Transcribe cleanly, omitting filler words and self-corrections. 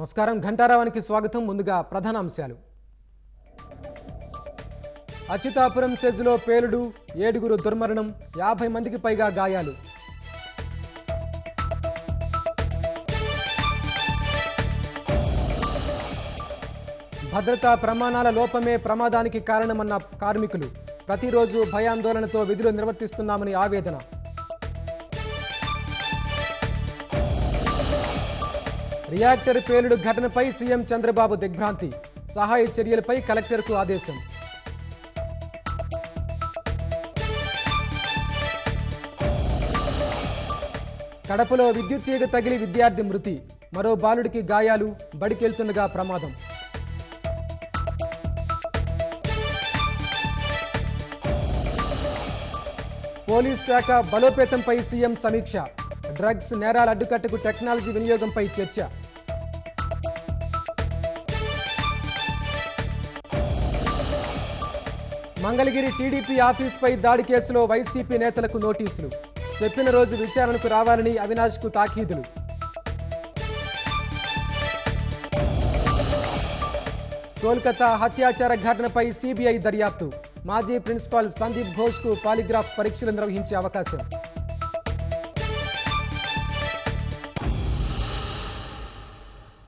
నమస్కారం ఘంటారావానికి స్వాగతం. ముందుగా ప్రధాన అంశాలు. అచ్యుతాపురం సెజ్లో పేలుడు, 7గురు దుర్మరణం, 50 మందికి పైగా గాయాలు. భద్రతా ప్రమాణాల లోపమే ప్రమాదానికి కారణమన్న కార్మికులు. ప్రతిరోజు భయాందోళనతో విధులు నిర్వర్తిస్తున్నామని ఆవేదన. రియాక్టర్ పేలుడు ఘటనపై సీఎం చంద్రబాబు దిగ్భ్రాంతి. సహాయ చర్యలపై కలెక్టర్కు ఆదేశం. కడపలో విద్యుత్ తీగ తగిలి విద్యార్థి మృతి. మరో బాలుడికి గాయాలు. బడికెళ్తుండగా ప్రమాదం. పోలీస్ శాఖ బలోపేతంపై సీఎం సమీక్ష. డ్రగ్స్ నేరాల అడ్డుకట్టకు టెక్నాలజీ వినియోగంపై చర్చ. మంగళగిరి టీడీపీ ఆఫీసుపై దాడి కేసులో వైసీపీ నేతలకు నోటీసులు. చెప్పిన రోజు విచారణకు రావాలని అవినాష్కు తాకీదులు. కోల్కతా హత్యాచార ఘటనపై సిబిఐ దర్యాప్తు. మాజీ ప్రిన్సిపాల్ సందీప్ ఘోష్కు పాలిగ్రాఫ్ పరీక్షలు నిర్వహించే అవకాశం.